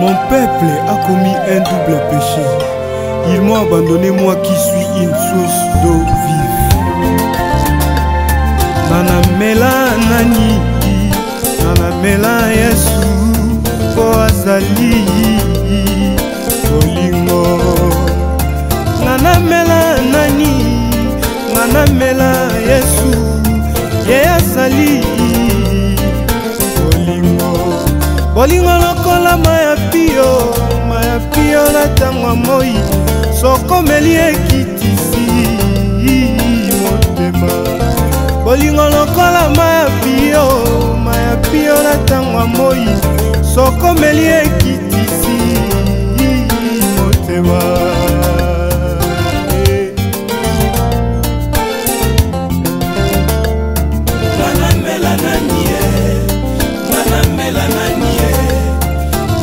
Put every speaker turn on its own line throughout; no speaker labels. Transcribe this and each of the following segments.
Mon peuple a commis un double péché. Ils m'ont abandonné, moi qui suis une source d'eau vive. Nanamela nani, nanamela Yesu, po azali bolingo. Nanamela nani, nanamela Yesu, ye azali bolingo. Bolingo lokola maya pio na tangwa moi, sokomeli ekitisi motema. Bolingo lokola maya pio na tangwa moi, sokomeli ekitisi motema.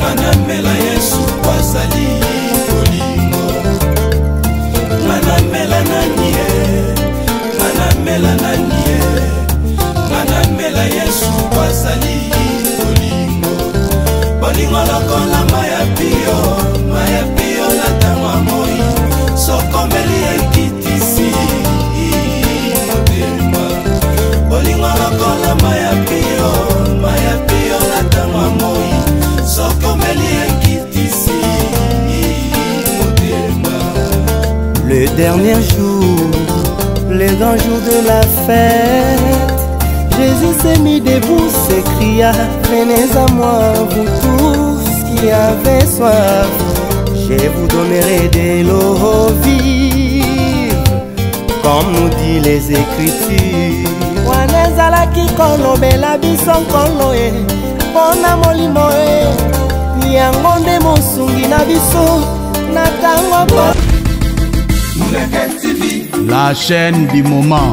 Nanamela Yesu kwazali bolingo. Nanamela nanie, nanamela Yesu kwazali bolingo. Bolingo lokola maya pio na tangwa moi, sokomeli ekitisi motema. Bolingo lokola maya pio na tangwa moi,
le dernier jour, le grand jour de la fête, Jésus s'est mis debout, s'écria: venez à moi, vous tous qui avez soif, je vous donnerai de l'eau vive, comme nous dit les Écritures. Wanezalaki kolobela biso nkolo e, pona molimo e, yango nde mosungi na biso na tango.
La chaîne du moment.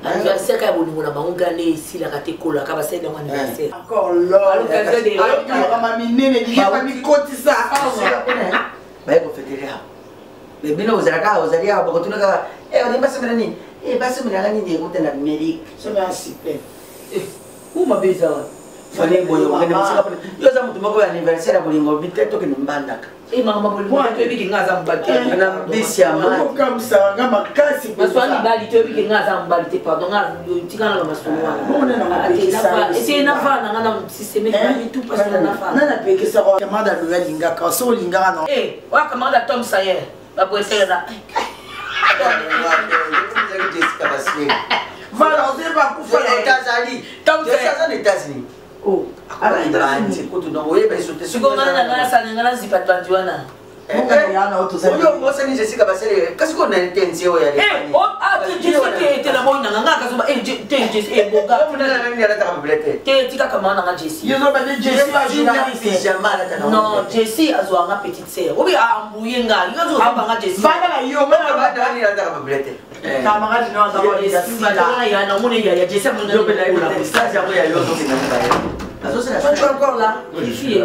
Anniversaire ka bolingo na bango gane ici la kate kola ka ba c'est dans anniversaire.
Encore là. L'occasion de ma minene qui va mi kotisa.
Ba ko feteria. Le bino uzalaka uzalia ba kotuna on est pas semaine ni. Basi mna ngani ndio kutenda Amerika.
Sema sipe.
Uma beza.
Fale boyo ngene msika pale. Yo za mtu mako anniversaire ya bolingo biteto kinembandaka.
Mama bolingo to biki ngaza mbate.
Na bisi ya mama.
Ko msanga makasi.
Maswali bali to biki ngaza mbate pardon ngaza tikana na masolo wana.
Bona na pekisa.
C'est na fana ngana système ni tout parce que na fana.
Na pekisa ko kamada lo linga ka so linga no.
Wa kamada Tom Sayer. Ba boetela.
Voilà, on ne va pas faire les
États-Unis. Tom Sayer aux États-Unis.
Oh,
alors il va dire que tu dois voyer ben sauter sur le
ngana zipatwandiwana.
Oyo ngosa ni Jessica basele kasi ko na intention ya le.
Jessica était na moina nganga kazoba Jessica boga.
Muna na nani ala taka blete.
Tika kama na Jessica.
Yo zo ba Jessica journaliste
jamala kana.
Non, Jessica azwa nga petite sœur. Obi ambuye nga, yo zo ba Jessica.
Bana la yo mona
ba dani ala taka blete.
Kamara dino azaba Jessica.
Ya na mona ya Jessica mona
yo bela la stage ya ya yo zo kinanga.
Tu es encore là? Fille.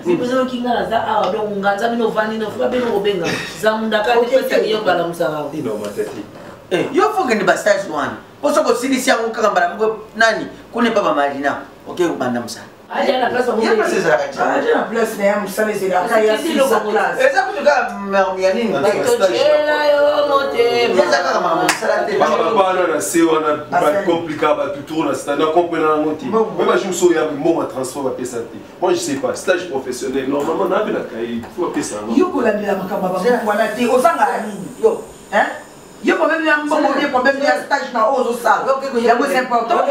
Oui, parce que kinga za a do nganza bino vani no fuka bino obenga. Zamunda ka de pesa yo bala musara.
Ino matati.
Yo fonge ni ba stage one. Poso ko silisi yangu kakambara mko nani? Kune baba Marina. Okay ubanda musara.
Aje na place
ya place za kacha.
Aje na place na ya musale zira kaya sisa class.
Eza kutuka ya nini?
Tochela yo mote.
Eza kama musara te.
Bana na se wana ba compliqué ba tout na standard comprendre ngoti. Même je me souviens mon transfert à PSAT. Moi je sais pas, stage professionnel normalement na bila kai faut appeler ça.
Yo ko la ndela makamba ba wana te osanga nini? Yo, hein? Yo problème ya mbongo bien problème ya stage na ozo ça. Ya c'est important.
OK,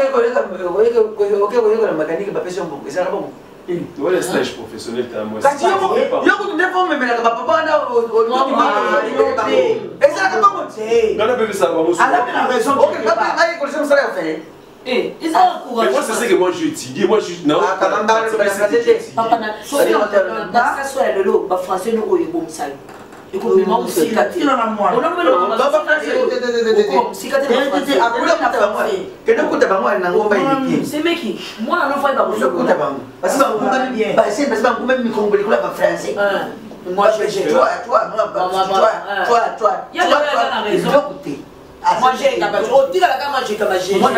la mécanique ba pesa mbongo. Eza bon.
Tu vois le stage professionnel t'as moi.
Kasi yo ko tu défends mais la papa na eza ka bon.
Ngana bébé ça va moi.
Elle a raison.
OK, papa aïe ko ça va faire.
Ils ont courage.
Moi c'est ce que moi je étudie. Moi je non.
Papa na soit le lot ba français no oyo bon sale. ekomema osika
na moi
kenakuta bango ali nango mbaeleki
semeki mwana nofai
bakuta bango parce bangume mikongoli kula bafrançais
moi j'ai
toi
moi j'ai capable au tika la moi j'ai capable j'ai
moi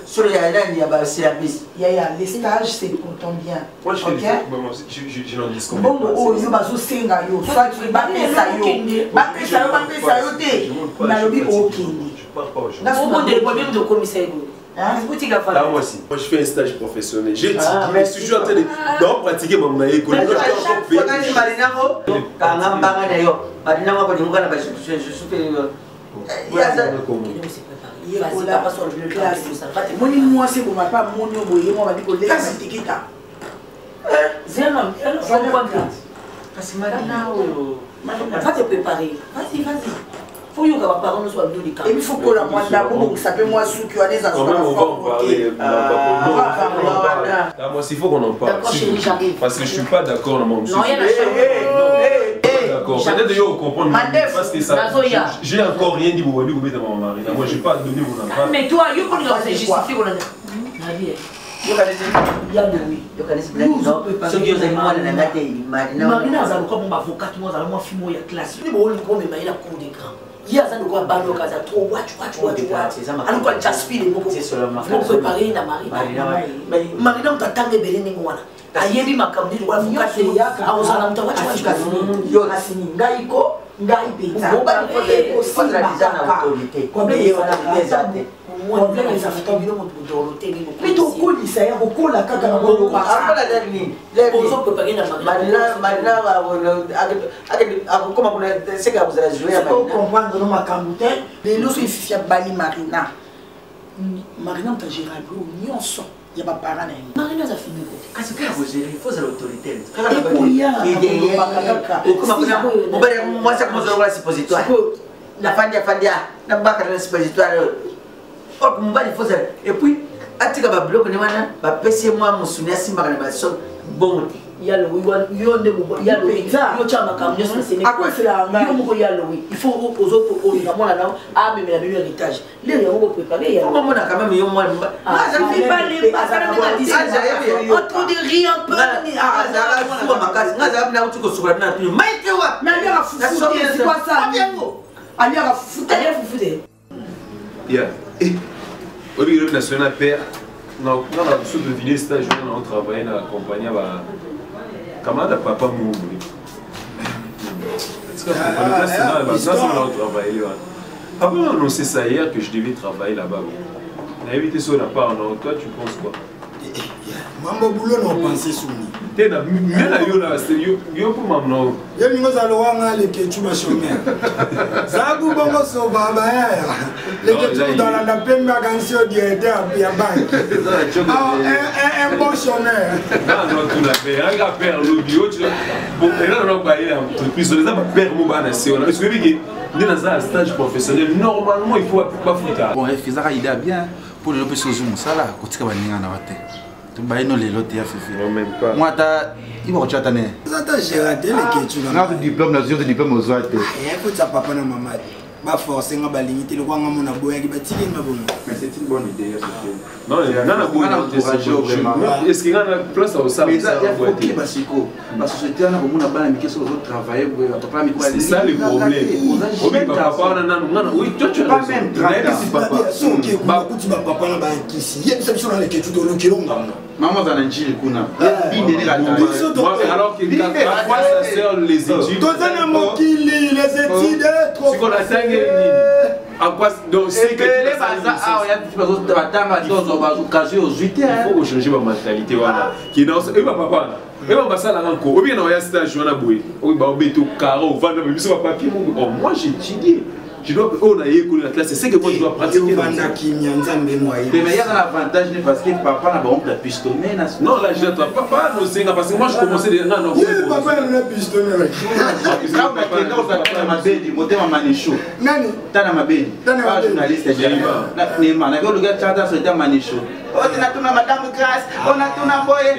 sur ya ndani ya service
ya les stages c'est pour ton bien.
Moi je n'en dis pas.
Bon oh yo bazo senga yo soit tu ba pesa yo te na lobi okende.
Je pars pas aujourd'hui.
na somo de problème de commissaire
Moi aussi. Moi je fais un stage professionnel. J'ai étudié, je suis toujours en train de pratiquer mon école.
Moni moi c'est pour ma pas moni boye moi va dire que les tikita.
Zéro, elle va comprendre. Parce que maintenant va te préparer. Vas-y. Faut que les parents nous soient bien.
Et il faut que la moi d'abord vous savez moi sous qui on est dans
moi s'il faut qu'on en parle. Parce que je suis pas d'accord dans mon
non, il y a
d'accord. Peut-être que vous comprenez parce que ça j'ai encore rien dit pour vous mettre mon mari. Moi j'ai pas donné mon enfant.
Mais toi, il faut que justifier qu'on a dit. Il y a de oui.
Ce qui est moi dans la tête,
Marina a encore mon avocat, moi dans moi fille moi il y a classe. Il bon comme mais il a cours d'écran. Il y a ça de quoi balo kaza trop watch. Alors quoi Jaspi les mots.
c'est seulement
Faut préparer la Marina. Mais Marina on t'attend de belé ngwana. Ayebi makamdi kwa avocat ya aozana mtawacha
yo nasini ngaiko ngai peta
la autorité comme les
problème ça fait tomber mon autorité ni
mais to kolisa ya kokola kaka na bolo
la dernière
on peut préparer la
Marina comment on c'est que vous allez jouer à
Marina comprendre no makambo te les loso ifia bali Marina on géré nyonso il y a pas parents
Marina a fini
parce que vous gérez il faut l'autorité moi ça commence à la suppositoire la fandia na baka na suppositoire oh mbali faut ça et puis atika ba bloc ne wana ba pesi moi musuni asimba na ba so bon
yalo yonde yalo yo chama kam nyoso c'est il faut aux autres pour la moi là ah mais la meilleure étage les gens vont préparer yalo
comment on a quand même yo moi
ça fait pas les pas autour de rien peu
ça ma case ngaza na utuko sukura na tu maite wa
na bien c'est quoi ça ali a foutu
yeah au milieu national père non sous de vidéo stage on travaille dans la compagnie comment da papa mouru est-ce que on travaille là avant d'annoncer ça hier que je devais travailler là-bas on a évité ça on n'a pas toi tu penses quoi
mambo boulot non pensé souni
tena mena yo na yo pour mamno
yo ningo za lo wanga le ketu ma chômeur zagu bongo so baba ya le ketu dans la pembe cancio directeur ya banque un bon chômeur
non tu la paix un père le bio tu bon là on va aller en entreprise les a père mo bana c'est on parce que bigi dans un stage professionnel normalement il faut pas foutre
bon il faisait idée bien pour le peu sozu musala kotika baninga na wate tubaino lelo te ya fifi
même pas
moi ta ibo chata ne
ça ta géré le ketu
na diplôme na zio diplôme ozoate
et écoute ça papa na maman ba forcer nga balingi te lokwa nga mona boya ki batiki nga bongo
mais c'est une bonne idée
non il y en a beaucoup est-ce qu'il y a une place au ça
mais ça il faut que basiko la société na komona bana mikeso zo travailler boya papa mi
c'est ça le problème obi papa na oui tu
pas même
papa son ki ba kuti ba papa na ba kisi yebisa biso na le ketu do lokilonga
maman za njili kuna binde ne la
alors que parfois ça sert les études
tozana mokili les études trop
si qu'on a cinq à quoi donc c'est que
les baza ah il y a des choses de batanga dozo bazukazi aux 8
il faut changer ma mentalité voilà qui dans et papa et on va ça là encore ou bien on y a stage on a boué oui bah on beto caro vendre mais sur papier moi j'ai étudié je dois on a école la classe c'est que moi je dois pratiquer
mais il y a un avantage parce que papa n'a pas honte de pistonner
non là je ne dois pas non c'est parce que moi je commençais déjà non
papa n'a pas pistonner
na mabedi motema manisho nani tana mabedi pas journaliste Neymar na ko luga chata so ta manisho on a tourné Madame Grâce, on a tourné Boye.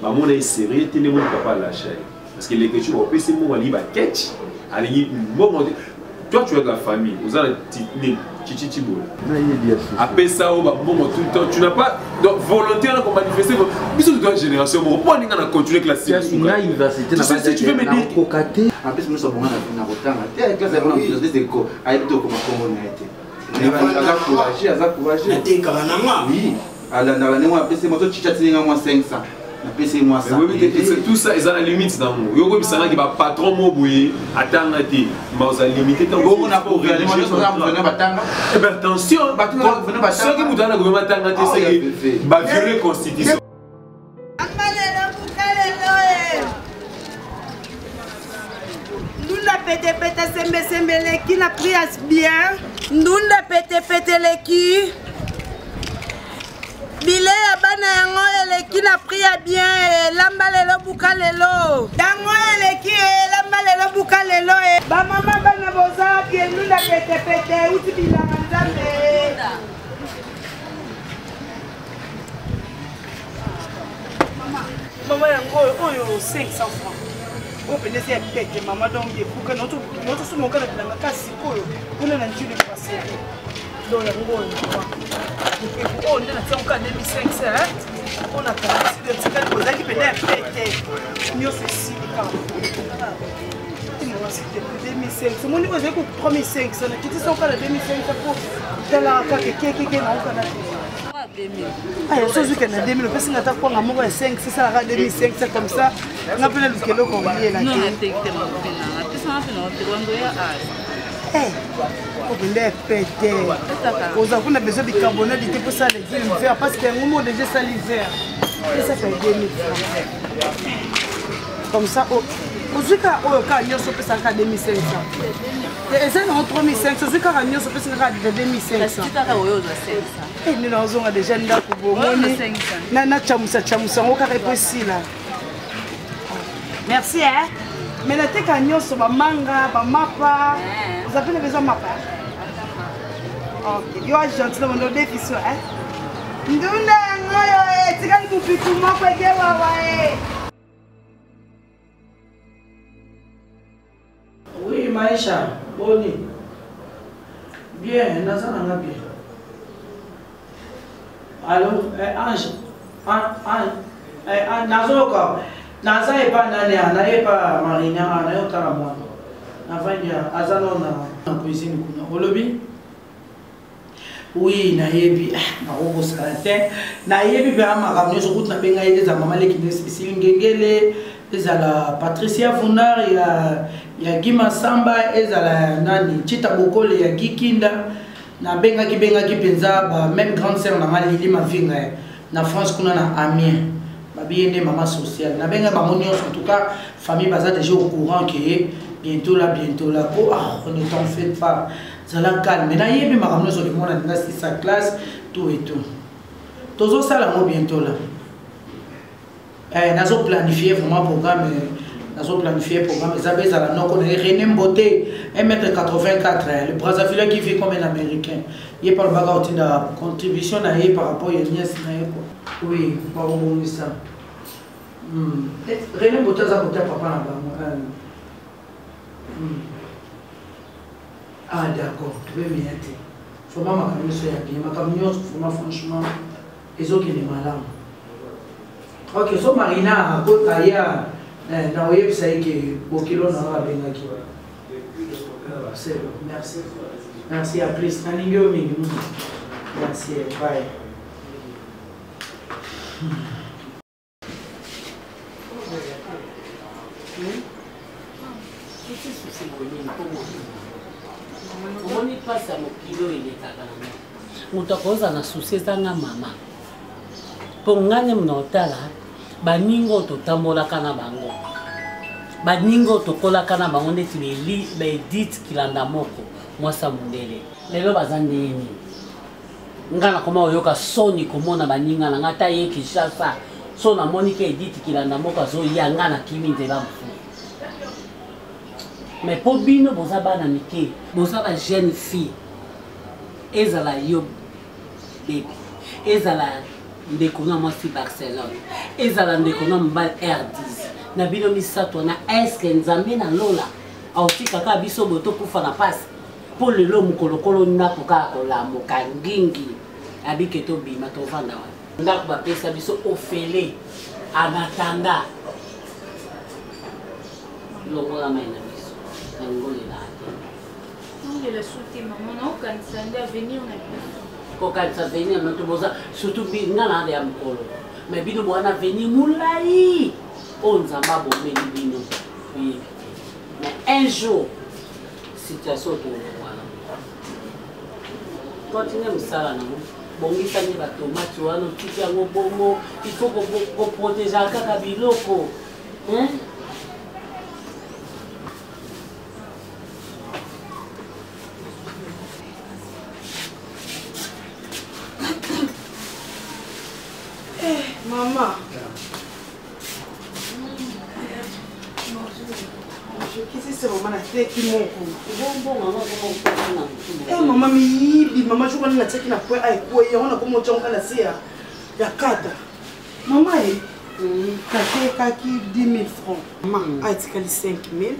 Maman est sérieux, tu ne peux pas lâcher. Parce que l'écriture, on peut se dire que catch. Toi, tu as de la famille, vous avez après ça, tout le temps, tu n'as pas volontaire pour manifester. Mais c'est une génération, on va continuer avec la situation. Si tu veux me dire.
En plus, nous sommes en retard. Tu as des échos.
Tout ça, ils ont la limite dans nous. Il y a un patron mobile, attends, mais ils ont limité. Attention, ceux qui vous donnent le gouvernement, c'est violer la constitution.
Nous n'a pété pété qui n'a pris bien. Nous n'a pété pété les qui. Bile ya bana yango eleki na priya bien lamba lelo buka lelo dango eleki lamba lelo buka lelo ba mama bana boza bien nuna pete pete uti bilanga nzambe mama yango oyo 500 francs o penesi ya pete mama donc pour que notre sumoka na bilanga kasi koyo kuna na njuli passé donc yango on est là encore 2005 on a commencé de faire des choses qui peuvent péter mieux ceci c'était 2005 ce monde vous avez 3500 qui sont encore 2005 pour dans la qui ah il y a chose que na 2000 parce que n'attend pas un mois 5 c'est ça la 2005 c'est comme ça on appelle le kilo qu'on dit là non vous avez besoin de carbonate pour ça l'hiver parce qu'un moment déjà ça l'hiver et ça fait 2000 francs comme ça aujourd'hui quand il y a ce que ça fait 2500 et ça en 3500 aujourd'hui quand il y a ce que ça fait 2500 et nous avons déjà une date pour vous na chamusa on carré possible là merci hein. Mais la tête à nyonso ba manga ba mapa vous avez besoin de mapa ok yo gentil dans mon défi so hein ndunda ngoyo tikali kupiku mako egewa wae oui Maïcha boni bien nazana nga bien allô Ange nazoka Naza est pas nani, nae pas marina, nae otala mwana. Navandia azano na cuisine kuna. Olobi? Oui, naebi na robo salatin. Naebi ba makamnyo sokut na benga yede za mama leki Cécile Ngengele, ezala Patricia Funar ya Gima Samba, ezala nani Chita Bokole ya Gikinda. Na benga ki penza ba même grande sœur na Lili Mavinga na France kuna na Amiens. Bien maman sociale. Na benga mamoni en tout cas famille baza déjà au courant que bientôt là on ne t'en fait pas. Ça la calme. Mais na yebi makamno so le monde na sa classe tout et tout. Tozo ça là bientôt là. Nazo planifier vraiment programme Zabeza la non connaît René Mboté 1m84 le Brazzaville qui vit comme un américain. Il parle bagarre de contribution na par rapport à nièce na quoi. Oui, pas bon ça. René Mboté za côté papa na bango. Ah d'accord, tu veux bien être. Faut pas ma camion soit bien, ma camion franchement ils ont qui est malade. Ok, so Marina a kotaya na website que bokilo na benga ki. C'est bon, merci. Merci à plus. Merci, bye.
Mutakoza na susi zanga mama. Pongane mnotala baningo totambola kana bango. Baningo tokola kana bango ndeti beli ba edit kilanda moko mwasa mundele. Lelo bazande yini. Ngana koma oyoka soni komona baninga na ngata ye Kinshasa. So na Monica edit kilanda moko zo ya ngana kimi nzela mfu. mais pour bino boza bana mike boza ba jeune fille ezala yo baby ezala ndeko na mwasi Barcelone ezala ndeko na mbal R10 na bino misato na eske nzambe na lola autika ka biso boto kufa na pasi po lelo mukolokolo ndako kaka kolamuka ngingi abike to bima tovanda wana ndako bapesa biso ofele anatanda lokola mai na biso nangolela
ate la soute maman na okanisa nde avenir na biso
kokanisa venir na toboza surtout binga na ya mukolo mais bino bwana venir mulai o nzamba bomeli bino oui mais un jour situation to voilà continuez musala na bongisa ni ba tomate wana tiki yango bongo il faut ko protéger kaka biloko hein
Maman. Qu'est-ce que c'est maman la tête qui monte?
Bon maman comment
eh maman mi maman je connais la tête qui n'a pas à quoi et on a comme on tient la sia ya kata maman kaki 10 000 francs maman a été 5 000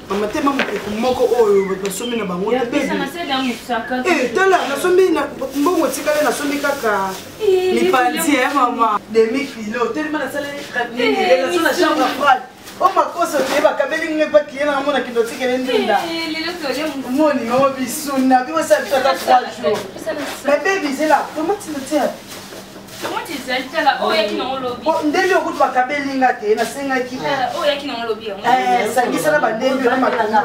maman te maman ko moko oyo ba somi na bango te
pesa na seda musaka
tala na somi na mbongo tikale na somi kaka mi pandi maman demi kilo tellement na sala ni la sala chambre froide o makoso te ba kabeli ngepa kiena mona kidoti kele ndinda
lelo tole
moni mama bisuna biwa sa tata 3 jours mais baby c'est là comment tu le tiens
comment tu sais tala o yaki na lobby
ndeli okuti ba kabeli ngate na senga ki
o yaki na lobby
sangisa na bandeli na matanga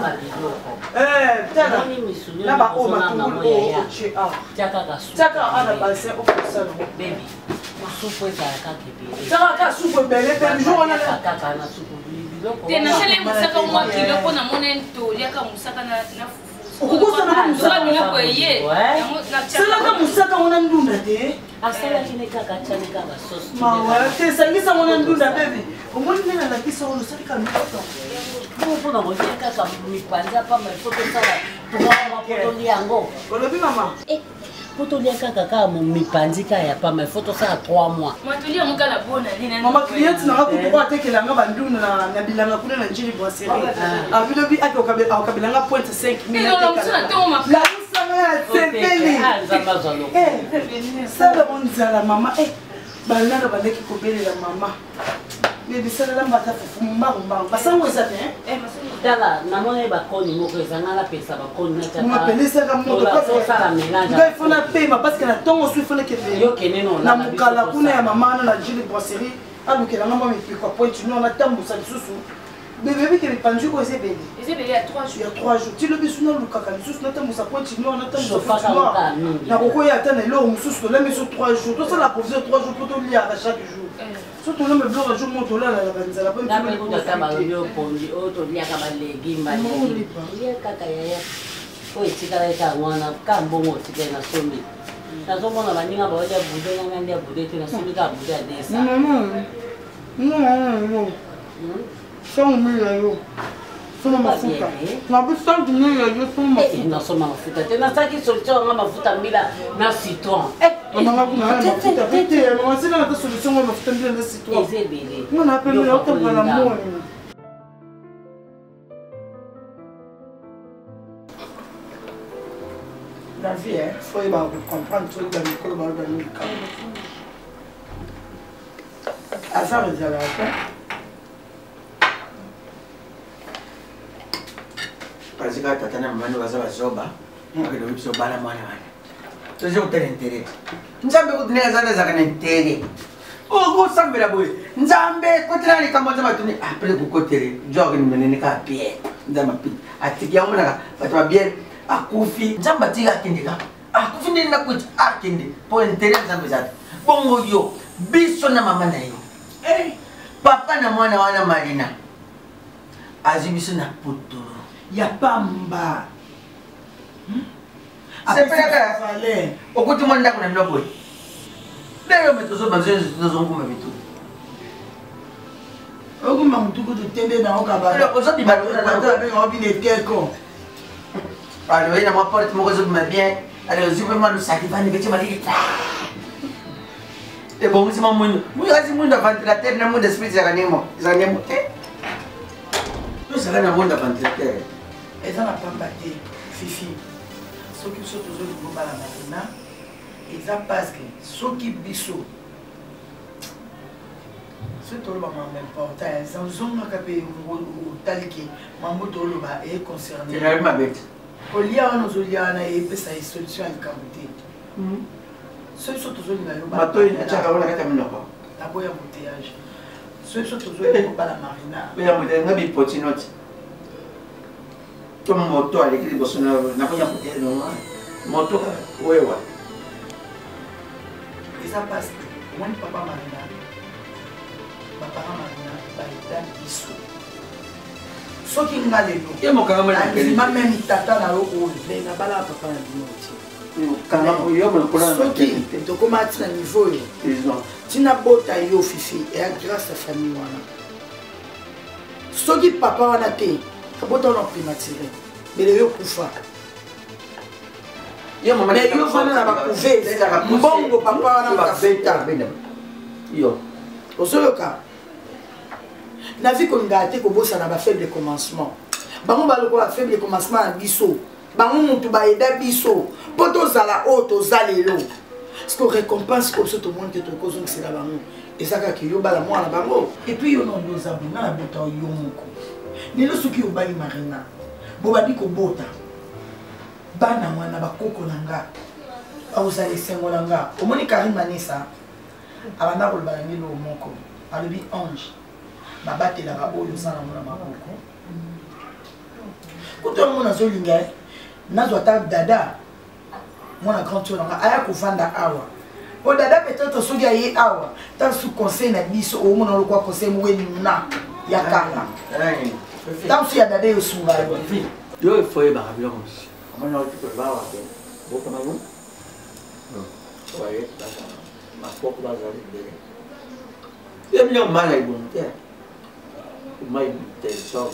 tala na ba o matungulu o che a tiaka ana balse o kusana
baby supu ezalaka kebele
tiaka supu ebele pe jour on a
kaka na supu
tena sele musaka mwa kilo pona mona ntoliaka musaka na fufu
okukosana musaka
biloko eye
salaka musaka wana ndunda te
asalaki ne kaka tiane kaka sauce
mawa te sangisa wana ndunda bebe omoni nena lakisa olo salika mikoto
mpona kotia kaka mipanza pamba ifo tosala tokama potolia yango
olobi mama
potolia kaka kaka mipanzi kaka ya pamba ifo tosala 3 mois
matolia mokala bona
mama cliente nanga kutuko atekelanga bandunda na bilanga kuna na njili brasserie abilobi akokabelanga pointe 5 sala bonzala mama bananga bandeki kobelela mama bebisalela mbata fufu mbangumbangu basango eza te
tala namoni bakoni moko ezanga napesa bakoni
napelisaka
motosala mélange
ifona pema parce que na ntongo osu ifona na mokala kuna ya mama ana na jili brasserie alukelanga mwa mipiko apointe no natambusa lisusu bébé qui est pendu aux ébélés.
Les ébélés à 3 jours.
Il y a 3 jours. Tu le bis non le caca, nous sommes nous pointe nous on attend nous na koko ya tana lo mususu la mais sur 3 jours. Tout ça la provision 3 jours pour tout lire à chaque jour. Surtout le blanc jour monte là la banza la bonne.
Na pe ko ta ba yo pondi o to lia ka ba legimba ni. Lia kaka ya. O itikala ka ngwana ka mbongo tikela na somi. Na somo na baninga ba ya bude na ndia bude te na somi ka bude ya desa.
Non. São milho, são mafuta. Na busca de milho, são mafuta.
Nós somos mafuta. Tem nessa aqui solução uma mafuta mila na citron.
Mama kuna mafuta. Tete, mama sina na solução uma mafuta mila na citron.
Ezebele.
Não na pele eu tô para amor. La vie, foi ba comprendre tout dans le corps ba dans le corps. Asa rezala ko.
Parece que a tata na mano vaza vazoba, akelo biso bala mwana wana. Tozo utenentere. Nzambe kutineka zana zakanentere. Ogo sambela boy. Nzambe kutinani kama zama tuni apre kukotere. Jogi menene ka pie. Nzamba pi. Atikia mwana batwa bien akufi. Nzamba tiga kindika. Akufi nini nakuti akindi. Po entere nzambe zati. Bongo yo biso na mama na yo. Papa na mwana wana Marina. Azibiso na puturu.
Ya pamba.
Sepeleka okuti mwanda kuna ndobo. Leo metozo mazenzi tozonguma bitu.
okuma mutuku tutende na okabala
ozodi
babineteko
alors ina ma porte moko ozobima bien alors ozwi mpe mwana osaki vani beti malili ebongisima mwindu kasi mwindu ya ventilateur na mwindu esprit ezaka nemo te tozaka na mwindu ya ventilateur
eza na pamba te fifi soki biso tozolinga obala marina eza parceke soki biso soki toloba mambo important eza ozongaka mpe otaliki mambo toloba econcerne
mabete
kolia wana ozolia wana epesa solution ya likambo te soki biso tozolinga naboya bouteillage soki biso tozolinga obala marina
bipotinoti to moto aleki liboso nakonya bouteille normal moto wewa
eza parce omoni papa marina bapara marina baeta biso soki nga lelo andima meme tata na yo oyo me nabalaka papa na bino ti soki tokoma ntina niveau oyo ntina bota yo fifi eya grâce ya famille wana soki papa wana te abota wana primature mele yo kufa yo vana na bakuve mbongo papa wana bakafuta
yo
ozoyoka na vi kolingaka te kobosana bafaible commencement bango balokola bafaible commencement na biso bango mutu baeda biso mpo tozala oyo toza lelo parceke récompense ko biso tomoni te tokozongisela bango eza kaka yobala mwana bango epuis yo nondo oza bonga na bota yo moko lelo soki obali marina bobandi kobota bana mwana bakoko na nga bakozala esengo na nga omoni Karim Manesa abanda koloba na ngelo moko alobi ange babatelaka oyo oza na mona maboko kuto yango nazolinga nazwa ta dada mwana grand tour nanga aya kovanda awa o dada peut-être soki aye awa ta su conseil na biso omona lokwa conseil moko enuna ya kala ta mosu ya dada eyosunga
yo efoyebaka biloko mosu omona otipebawa bokamago oye mapoko bazali bele yo biloko mala ebongo te mai te so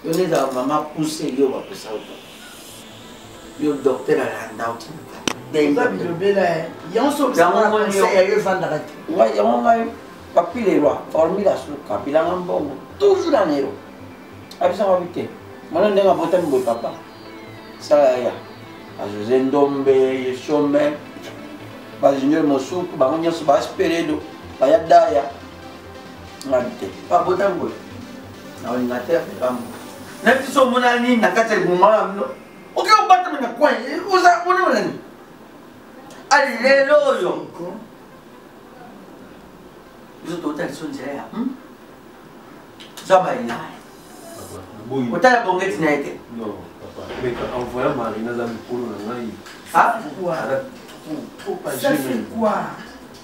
yo neza mama pousse yo baposa uta yo docteur alanda uti yango ngai bapilelwa formula suka bilanga mbongo toujours anero abisanga bite mana ndenge abotami boye papa sala ya azoze ndombe yeshome bazinior mosuku bango nyonso baasperedo baya daya ngabite babotami boye naolinga te bambo na biso omona nini na kati ya libuma mino oke obatami na coin oza mona nani ali lelo oyo biso tootala liso nzela ya zabaina otala bongeti na ye te
envoya marina za mikolo na ngai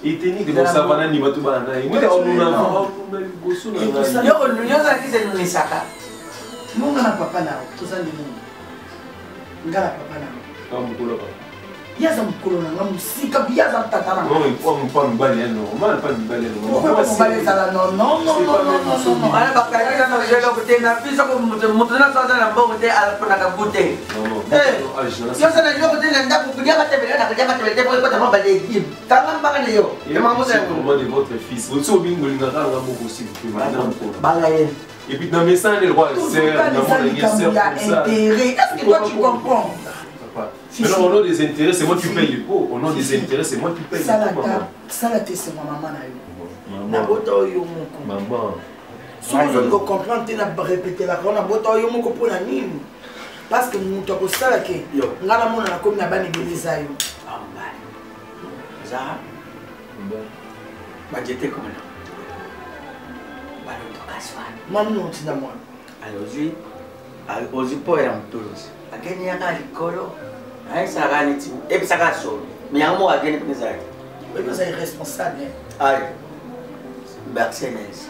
etenike nosavana ni bato bana na ye liboso na ngai
yozalaki se nunisaka
munga na papa nao tozali mungu nga na papa nao
mokolo papa
yaza mokolo nanga mosika yaza tata
nangampa mibali ya normal pa mibali ya
mobali ezala
ana bakalaka na jeloko te na biso moto nazoza na mbongo te alaponaka bute yosana liloko te na ndako kuliaka tebele na kuliaka tebele te po ekota mwa balegime tanga mbaka na yo
banga ye
et puis dans mes sangs les rois sœurs dans mon anniversaire
intérêt est-ce que toi tu comprends
mais non, au nom des intérêts, c'est moi qui paye les pots. Au nom des intérêts, c'est moi qui paye les pots.
Ça la c'est ma maman na yo. Na bota yo moko.
Maman.
Si vous comprendre, tu n'as répété la on a bota yo moko pour la nini. Parce que nous to ko sala ke ngala mona na komi na bani beleza yo.
Amba. Za. Ba jete comme là. Ba lo to kaswa.
Maman tu na moi.
Alors ozi po era mtolozi. Ageni yaka likolo. Ai sagani ti e bisaka so. Mais yango ageni pesa.
Oui, vous êtes responsable.
Ai. Bercenes.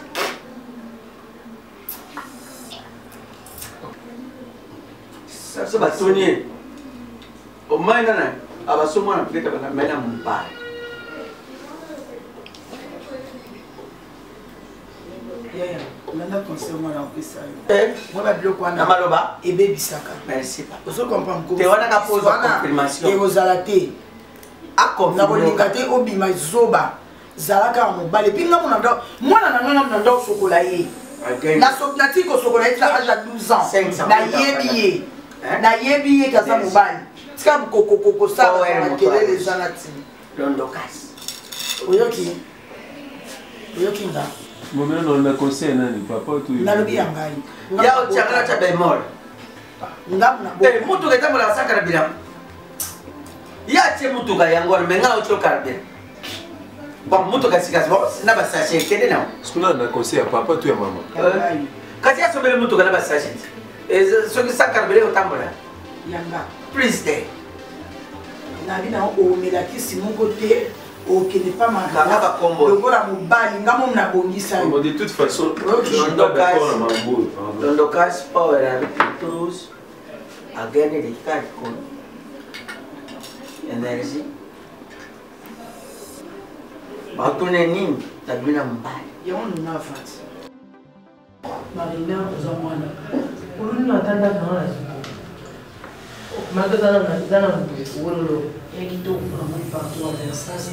Ça va sonner. Au moins nana, abasomo na peut-être bana mena mpa.
nana conseil mwana opesa yo mwana biloko wana
maloba
ebebisaka
merci
ozo comprendre
te wana ka pose confirmation
ekozala te na kolinga te obima zoba zalaka ya mobali epi nga mwana na nga na ndao sokola ye natiki kosokola ye tika age ya 12 ans nayebi ye kaza mobali tika kokosala makelele eza na ntina
londokasi
oyoki nga
momeno na conseil nani papa tu
nalobi ya ngai
ya otiangala tia bemol mutuka etambola saka na bilango ya tie mutuka yango me nga otio karbe bon mutuka sikasi bon na basache ekende nao
sikuna na conseil ya papa tu ya mama
kasi asomele mutuka na basache soki sakarbele otambola
yanga
plus de
nabi na omelakisi moko te okende pa makamolokola mobali nga momu nabongisa yo
de toute façon
londokas power avec tous a gagné des cartes con énergie batune nini tabina mbali
yango nuna avance
marina oza mwana
oluni natandaka nga na mazana wololo yakitoko namoni partout en Versace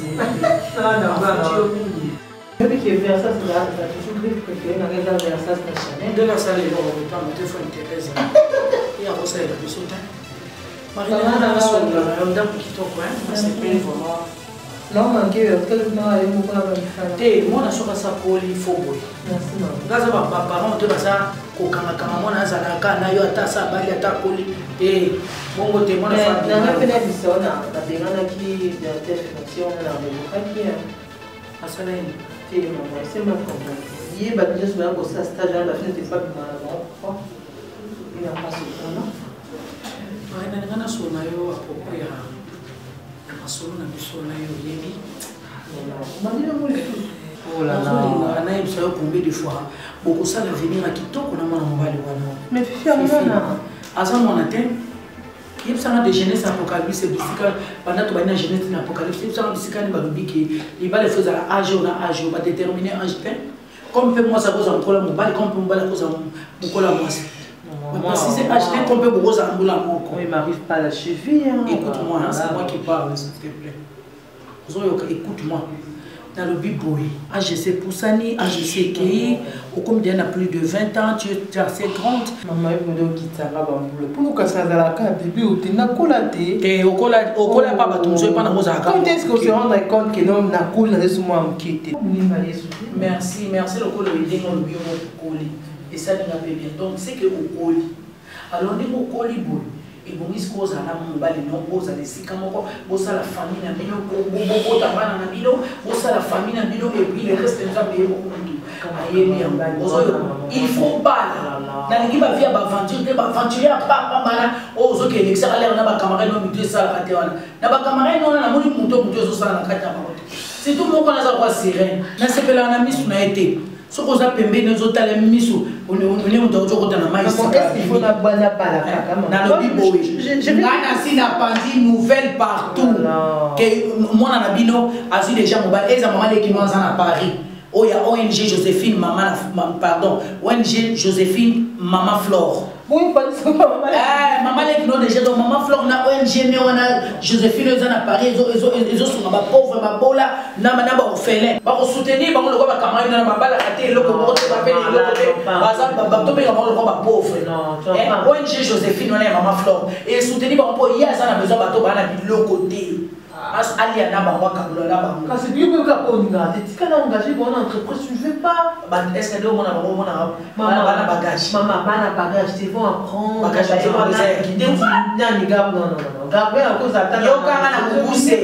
yobi ke Versace ezalaka toujours griffe préféré nanga eza Versace na Chanel
nde nasala eloko kotanga te fo interese yango osalela biso te marina nasongana yo ndako kitoko nasepeli vraiment
non manke otelemaka ye moko na bamifana
te mwana soki asakoli fo boye ngaza baparent te baza kokangakanga mwana azalaka na yo ata asa abali ata akoli te bongo te mwana
nanga mpe na biso nabenganaki directeur financier wana na bobokaki
asala nini
te mama esema comprendre ye bato nyonso baya kosala stage wana bafina te babima na bango ina mpasi otana
marina ninga nasona yo apropos ya masolo na biso na yo oyebi ozolinga nayebisa yo combien de fois bokosala venir na kitoko na mwana mobali wana aza mwana te yebisanga de jeunesse apocalypse bisika banda tobali na jeunesse na apocalypse yebisanga bisika ni balobi ke libala efo ezala age o na age o badetermine age te comme mpe mwasi akozala mokola mobali comme mpe mobali akozala mokola mwasi baprécise age te comme mpe bokozala mbula moko
il m'arrive pas la cheville
écoute-moi c'est moi qui parle s'il te plaît ozoyoka écoute-moi dans le biboy AGC Poussani, AGC Kei, au comme il y en a plus de 20 ans, tu es assez grande.
Maman, il me dit que tu as bamboule. Pourquoi ça a la carte bébé ou tu n'as pas
et au cola pas bateau, je pas dans vos accords.
Quand est-ce qu'on se rend compte que l'homme n'a pas sur moi quitter?
Merci, merci le col il est dans le bureau colis et ça nous a fait bien. Donc c'est que au colis. Alors on est au colis boule. Et bon, il se cause à la mobile, non, bosa les sikamoko, bosa la famille, na bino, bota bana na bino, bosa la famille na bino, et puis le reste nous a payé beaucoup de tout. Il faut pas, na l'équipe va via aventure, aventurer à pas mal, aux autres qui l'excellent, na ba camarade non mutué ça la catéwana, na ba camarade non na moni muto mutué ça la catéwana. C'est tout le monde qu'on a savoir serein, na c'est que la nami sur na été. Ce qu'on a pembé nous autres les miso on est autour de la maïs
il faut la bonne balaka
dans le bibo je vais na pandi nouvelle partout que moi na bino azu déjà mobile et ça maman qui nous en Paris oh il y a ONG Joséphine maman pardon ONG Joséphine maman Flore
oui pas ça
maman les qui nous déjà donc maman Flore na ONG mais on a Joséphine ils en Paris ils sont ba pauvre ba bola na ba orphelin ba soutenir ba le ba camarade na ba bala katé le ko ba appelle le ba to be ba le ko ba pauvre ONG Joséphine on a maman Flore et soutenir ba po il y a ça na besoin ba to ba na le côté ali na ba wa kabula na ba
parce que lui ka ko nga te tika na engagé pour une entreprise tu ne fais pas
est-ce que on a maman bagage
maman bana bagage ils vont apprendre
bagage
nani gab non Gabriel à cause attendre
yo kanga na kubuser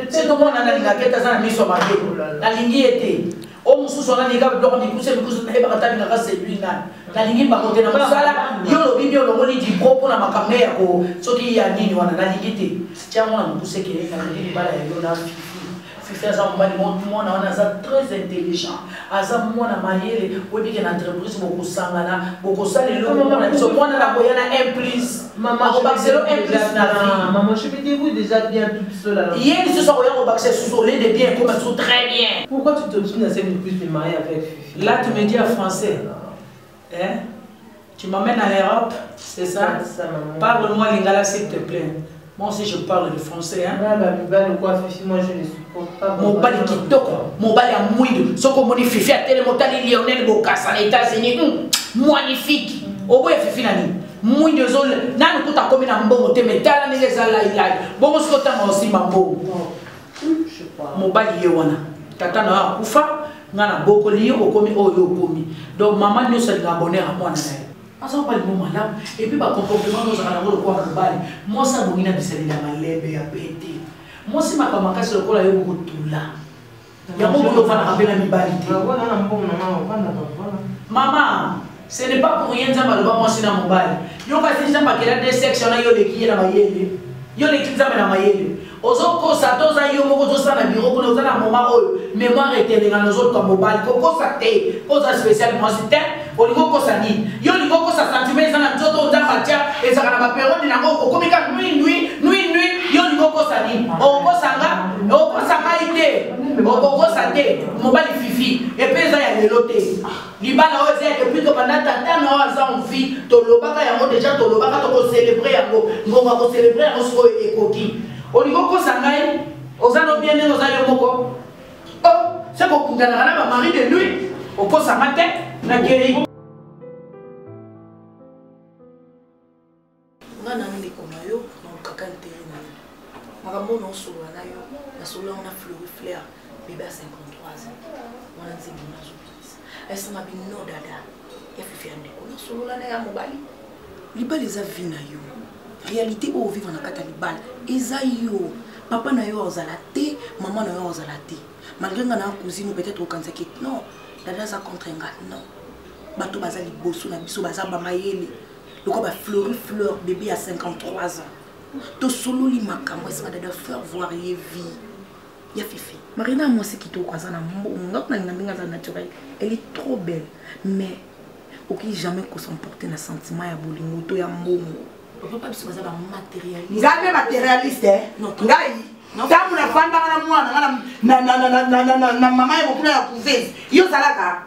c'est tout monde na linga keta za na miso mabe na lingi ete o mususu na linga biloko mikuse na heba kata linga kase lui na lingi ba kote na musala yo lo bibi lo ngoli di popo na makambe ya ko soki ya nini wana na lingi te tiens moi na mukuse kele na lingi bala yo na fifi za mbali mwana wana za très intelligent aza mwana mayele obike na entreprise bokusangana bokosala lo mwana biso mwana na boyana implice
maman
bakiselo implice na
maman je me débrouille déjà bien toute seule alors
hier ce soir on bakiselo sous les de bien comme tout très bien
pourquoi tu t'obstines à celle de plus de marier avec Fifi
là tu me dis en français Hein? Tu m'emmènes à l'Europe, c'est ça? Parle-moi lingala s'il te plaît. Moi aussi je parle le français. Hein?
Moi je ne supporte pas.
Mon bali kitoko, mon bali à mouille. Ce qu'on monifie fifi à télémotali Lionel Bocas en États-Unis. Magnifique. Au bout de fifi nani. Mouille de zone. N'a nous coûte comme un bon thème. T'as la négation là il a. Bon ce que t'as aussi mambo.
Je sais pas.
Mon bali yewana. Tata na kufa. Ngana boko lié au komi oyo komi. Donc maman nous s'est abonné à moi nana. Asa pas le moment là et puis ba comportement nous a na ko ko bali. Moi ça bongina bisali na malebe ya pété. Moi si ma kama kasi lokola yo kutula. Ya mo ko fana kabela mibali te. Maman, ce n'est pas pour rien nzamba loba moi sina mobali. Yo ka tinja bakela des sections na yo leki na mayele. Yo leki nzamba na mayele. Ozoko sa toza yo moko to sana bureau ko na na moma oyo. Mémoire etelenga nos autres mobile koko sa te. Koza spécial moi c'était olingo ko sa ni. Yo lingo ko sa sentiment sana nzoto nzamba tia ezaka na ba période na ngo ko komika nuit. Yo lingo ko sa ni. Oko sanga ite. Oko sa te. Mobile fifi. Et puis ça ya leloté. Libala o zé depuis que pendant tata na o za on fi to lobaka yango déjà to lobaka to ko célébrer yango. Ngonga ko célébrer yango so ekoki. Olingo ko sanga ozano bien ngo za yo moko. Oh, c'est pour kundana na ba mari de lui. Oko sanga te na keri.
Ngana ndiko mayo na kakante na. Makambo no solo na yo. Na solo on a fleur bébé à 53 ans. On a dit mon âge. Est-ce que ma bino dada? Ya fifi ande ko na solo na ya mobali. Libali za vie na yo. Réalité au vivre na kata libali. Eza yo. Papa na yo ozala te, maman na yo ozala te. Malgré nga na cousine peut-être au kanzaki. Non, dada za contre nga non. Bato bazali bosso na biso bazaba mayele. Loko ba fleur bébé à 53 ans. To solo li makambo est-ce que dada faire voir vie. Ya fifi. Marina moi c'est qui to kwaza na ngok na ngambinga za naturel. Elle est trop belle mais aucun jamais qu'on s'emporter na sentiment ya bolingo to ya mbongo. Papa biso bazaba matérialiste.
Ngambe matérialiste ngai. Tamu na fanda na mwana na mama ya bokuna ya couveuse. Yo salaka.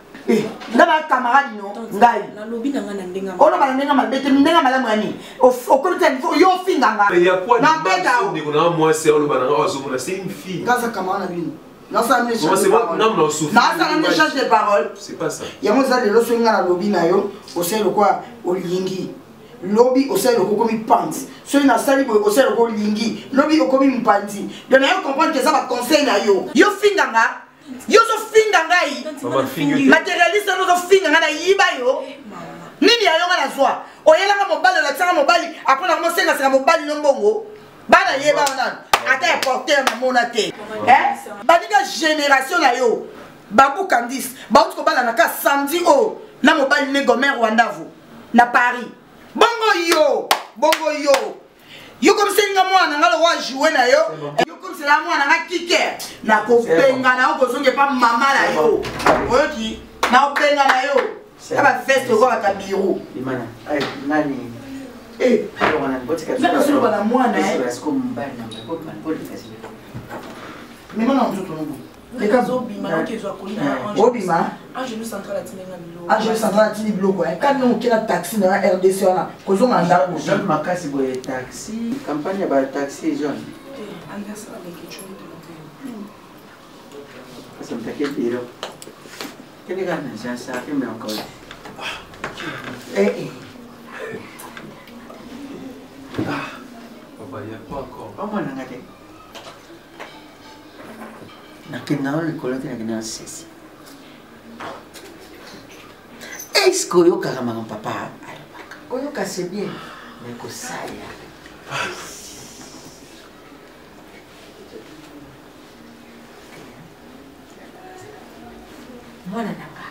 Ndaba camarade no ngai.
Na lobi na ngana ndenga.
Ono bana ndenga mabete ndenga malamu yani. Okolita yo finganga.
Il y a quoi
na beta
on moi c'est on bana ozomona c'est une fille.
Gaza camarade bino. Non ça ne
change pas. Non non souffle.
Non ça ne change de parole.
C'est pas ça.
Ya mo za lelo swinga na lobi na yo. Oselo kwa olingi. Lobby au sein de Kokomi Pants. Ceux qui sali au sein de Kolingi. Lobby au Komi Mpanti. Donc, vous comprenez que ça va conseiller à yo. Yo finganga. Yo so finganga. Matérialiste no so finganga na yiba yo. Nini ya yonga na zwa. Oyela nga mobali la tsanga mobali. Après na mo senga senga mobali no mbongo. Bana yeba wana. Ata porter na mona te. Badika génération na yo. Babu Candice. Ba utko bala na ka samedi o. Na mobali ne gomer Rwandavu. Na Paris. Bongo yo yo comme c'est nga mwana ngalo wa jouer na yo yo comme c'est la mwana nga kicker na ko benga na ko songe pa mama la yo oyoki na benga na yo ça va feste ko ba biro
imana ay nani wana botika
na solo bana mwana
est-ce que mbana na ko man politique
mais moi non tout non
les cas obima na kezo akolina
obima
angelu central atinenga bilo
angelu central atini bilo quoi quand nous qui la taxi na RDC wana kozo nganda ko
jeune makasi boye taxi campagne ba taxi jeune
angasa avec quelque chose
ça me fait pire quel est ça ça fait mais encore
papa il y a quoi encore
comment on a gagné nakenda le colloque nakenda sesi est-ce que yo kama papa alobaka oyoka c'est bien mais ko saya mwana nanga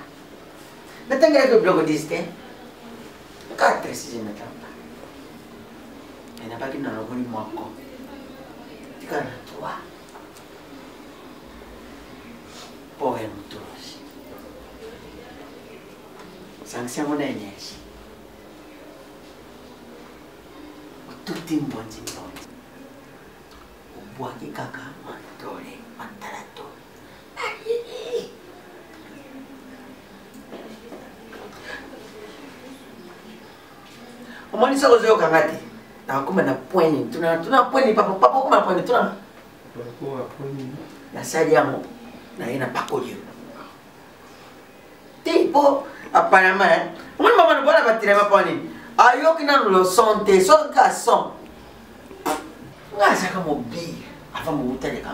natanga ko blogo disque 4 si je ne trompe pas et n'a pas qu'il n'en a pas moi encore tikana 3 poem todos. Sanction monenhas. O tudo em bom de bom. O boa que caca mandore mandarato. omoni soko ozoyoka te nakokoma na poini tuna poini papa okoma na poini tuna nasali yango naye na pakoli te mpo apparemment omoni mama nobona batirema mpo nini ayoki nano lo son te soka son nga azaka mobile ava mobutaleka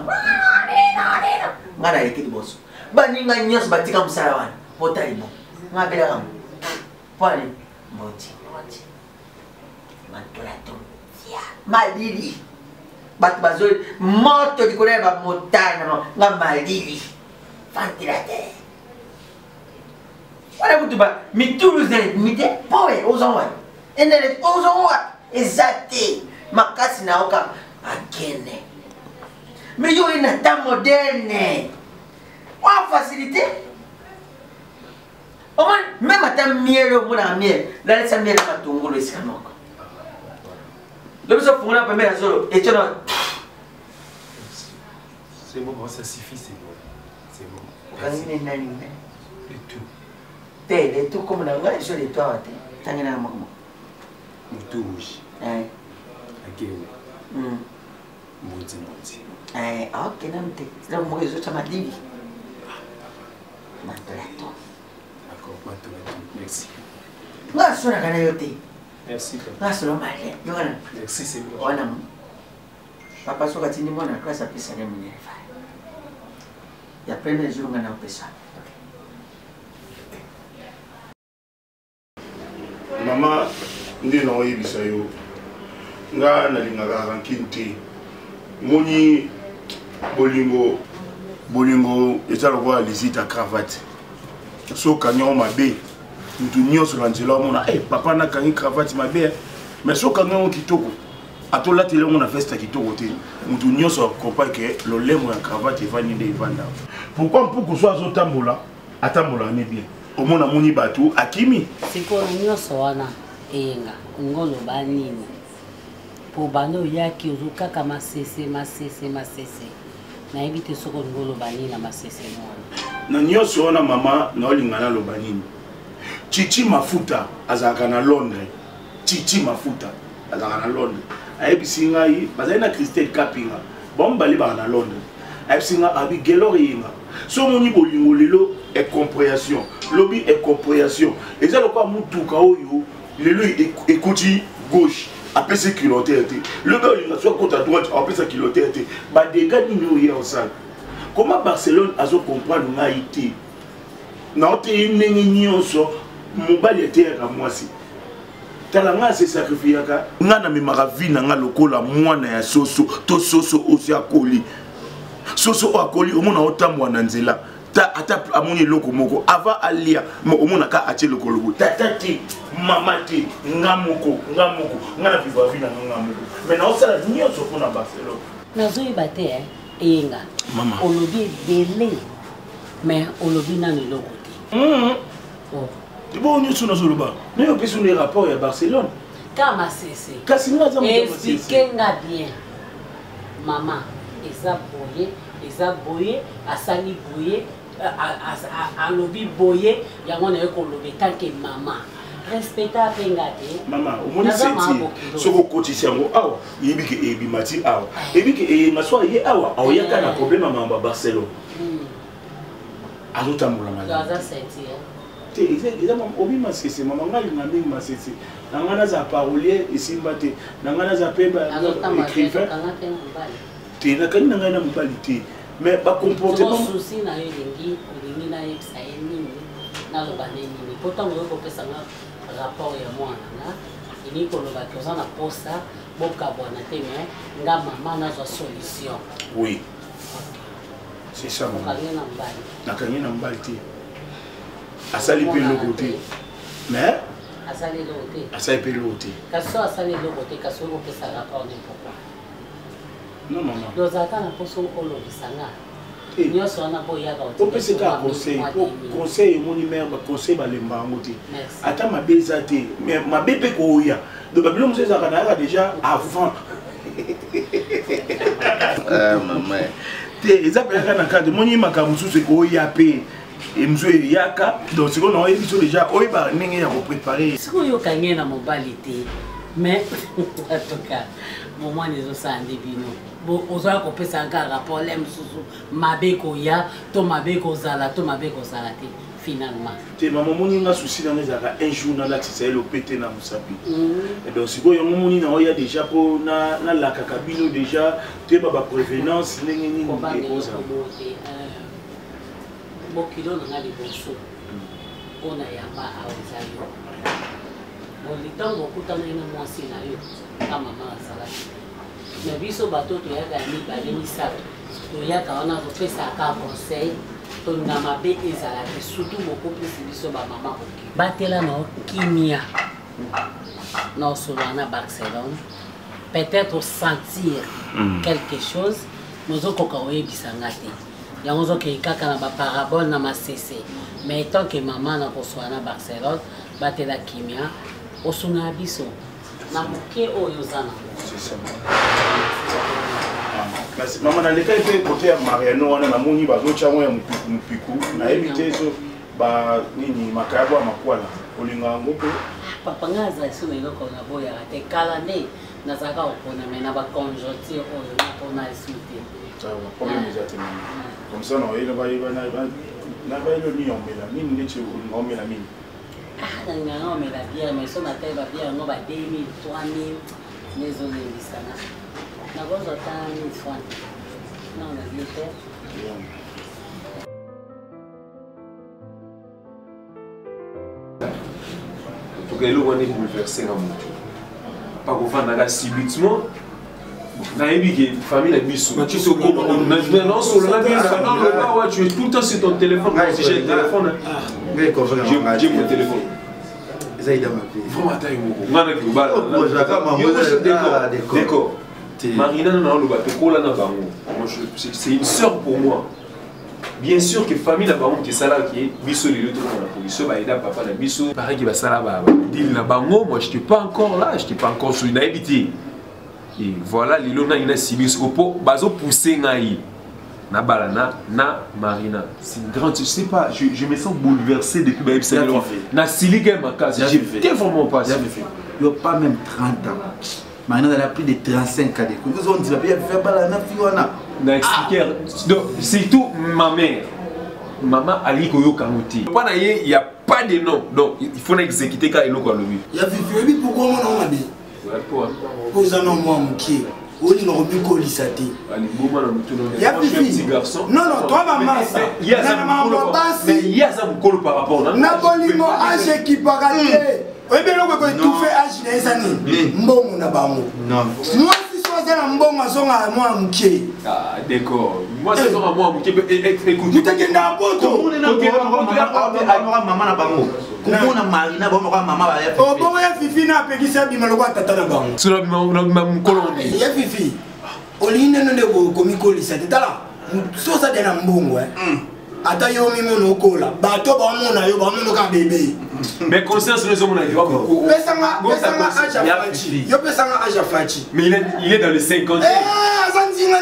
nga naleki liboso baninga nyonso batika mosala wana potali bo nga abelaka mpo ani mboti matolato malili bato bazoli moto likolo ya bamotane nga malili ventilateur wana kutu ba mituluze mite powe ozonwa endele ozonwa eza te makasi na oka akene mais yo ina ta moderne wa facilité au moins même ata miel au moins miel là laisse miel à matungulu esika moko le besoin pour la première solo et tu vois
c'est bon ça suffit c'est bon
quand il est nani et tout comme la ngaille sur les toits tangina maman
tout rouge ok Moti.
Ok, non, c'est un mauvais autre madili. Matolato.
D'accord, matolato. Merci.
Nga sona kana yote.
Merci.
Nga sona mali. Yona.
Merci c'est bon.
Wana. Papa soka tindi mwana classe a pesa ne mwenye fa. Ya premier jour nga na pesa.
Mama ndi na oyibisa yo. Nga nalingaka rankinte. Moni bolingo eza lokola lisita cravate so kanyo mabe mutu nyonso na nzela omona papa nakangi cravate mabe mais so kanyo kitoko atolatela ngo na veste kitoko te mutu nyonso akopa ke lolemo ya cravate evandi nde evanda pourquoi mpuku so azotambola atambola ne bien omona moni bato akimi
sikoyo nyonso wana eyenga ngoloba nini po bano yaki ozokaka masese nayebi te soko ngoloba nini na masese mwana
na nyonso wana mama naolingana loba nini Chichi Mafuta azalaka na Londres Chichi Mafuta azalaka na Londres ayebisi ngai bazali na Christelle Kapinga bombali ba na Londres ayebisi nga abi gelore yinga so moni bolingo lelo e compréhension lobi e compréhension eza lokwa mutuka oyo lelo ekoti gauche après ce kiloteur te le gars il soit côté à droite après ça kiloteur te ba dégâts ni nous hier au salle comment Barcelone azo comprendre ngai te na ote ndenge nyonso mobali était à moi si talanga se sacrifiaka nga na memaka vie na nga lokola mwana ya soso to soso osi akoli soso akoli omona otambwa na nzela ta ata amoni loko moko ava alia mo omona ka atie lokolo bo tata ti mama ti ngamoko nga na vivre vie na ngamoko mais na osala nyonso pona Barcelone
nazoyi bate eyenga
mama
olobi belé mais olobi na loko te
oh bon nyonso na zoloba mais yo pesu le rapport ya Barcelone
kama sese
kasi nga za
expliquenga bien mama eza boye asali boye alobi boye yango na ekolobe tanke mama respecta penga te
mama omoni senti soko kotisi yango awa yebike ebimati awa ebike eyenga so ye awa aoyaka na problème mamba Barcelone azotambola
malaza senti
te eza obi masese mama ngai ngambi masese nanga naza parolier esimba te nanga naza pemba écrivain te nakani nanga na mobali te mais ba comportement
souci na yo lingi na yebisa ye nini naloba nini pourtant oyo kopesa nga rapport ya mwana nga ini koloba toza na posa bokabwana te mais nga mama nazwa solution
oui c'est ça mama nakangi na mbali te asali pe loko te mais
asali loko te
asali pe loko te
kaso asali loko te kaso kopesa rapport ne pourquoi
non maman
lozaka na poso olobisa nga nyonso wana boyaka
opeseka conseil emoni mare baconseil balemba yango te ata mabe eza te mais mabe mpe kooya donc babilo mosu ezalaka nayaka déjà avant mama te eza mpenaka na kade moni makambo mosusu ekooya mpe mosu eyaka donc sikoyo na oyebi biso déjà oyeba ndenge ya kopréparé
sikoyo oyokange na mobali te Mais, en tout cas, moi, les autres, ça en débino. Bon, aux autres, on peut s'en faire rapport, l'aime sous mabe koya, to mabe kozala, to mabe kozalate, finalement.
Tu maman, mon souci dans les arts, un jour, dans la tisse, le pété dans Moussapi. Et donc, si vous avez un il y a déjà pour la cacabino, déjà, tu as ma prévenance, les choses.
Bon, kilo, on a des bons sous. On a yamba à Ozayo. Bon, les temps, beaucoup de temps, on a moins si na yo, ta maman a salade. Mais biso bateau, tu as gagné, balini ça. Tu as quand on a fait ça à conseil. Tu as ma bête et salade. Surtout beaucoup plus biso ba maman. Batela no kimia. Non, sur la Barcelone. Peut-être sentir quelque chose. Nous avons cocaoué bisangate. Il y a un qui kaka na parabole na ma CC. Mais tant que maman na reçoit na Barcelone, batela kimia. Osuna biso. Na muke oyozana.
C'est ça. Maman, dans les cas de côté Mariano, on a moni bazocha wa mupiku na éviter so ba nini makabo makwala olinga ngoko
papa ngaza iso lelo kona boya te kala ne nazaka opona mena ba conjoncture oyo na pona isute
problème exactement comme ça non il va na ba ilo ni omela nini neche omela mini
na nganga omela bien mais so na tele ba bien no ba 2000 3000 nezone bisana na gozo ta 1000 francs non la vie
pour que l'on est bouleversé dans mon tour. Pas qu'on fasse subitement. Dans les familles, la biso. Tu sais comment non sur le là, tu es tout le temps sur ton téléphone. Si j'ai le téléphone, j'ai mon téléphone. D'accord. Marina c'est une sœur pour moi. Bien sûr que famille na bango qui sala qui biso les autres pour la police ba ida papa na biso pareil qui va sala ba deal na bango moi j'étais pas encore là, j'étais pas encore sur une habité. Et voilà les lona ina sibis opo bazo pousser ngai na balana na Marina. C'est une grande, je sais pas, je me sens bouleversé depuis ba ebisa na siliga ma case. J'ai vraiment pas ça.
Il y a pas même 30 ans. Marina elle a plus de 35 ans. Vous on dit va bien faire balana fiona.
Surtout ma mère. Maman Ali Koyo Kamuti. Il n'y a pas de nom. Donc il faut exécuter quand il y a le but.
Il y a Fifi, pourquoi on a dit? Vous en avez moi, qui on a remis Colisate. Il y a Fifi. Non, non, toi, maman, ça.
Il y a ça par rapport.
Napoli, mon âge qui part à oui, mais là, on tout fait âge des années. Bon, on a pas mot. Non. Moi, si c'est un bon maçon à moi, mon pied.
Ah, d'accord. Moi, c'est à moi, mon pied. Écoute.
Tu t'es qu'un apoto.
Maman n'a pas mot. Comment on a Marina, bon, maman va y aller.
Oh, bon, il y a Fifi, n'a pas dit ça, il m'a le droit de t'attendre.
Sur la même colonne.
Il y a Fifi. Oline ne le comico, c'est là. So ça d'un bon, ouais. Ata yo mi mono kola bato ba mona yo ba mono ka bébé
mais conscience nous sommes là
pesanga aja fachi yo pesanga aja fachi
mais il est dans les 50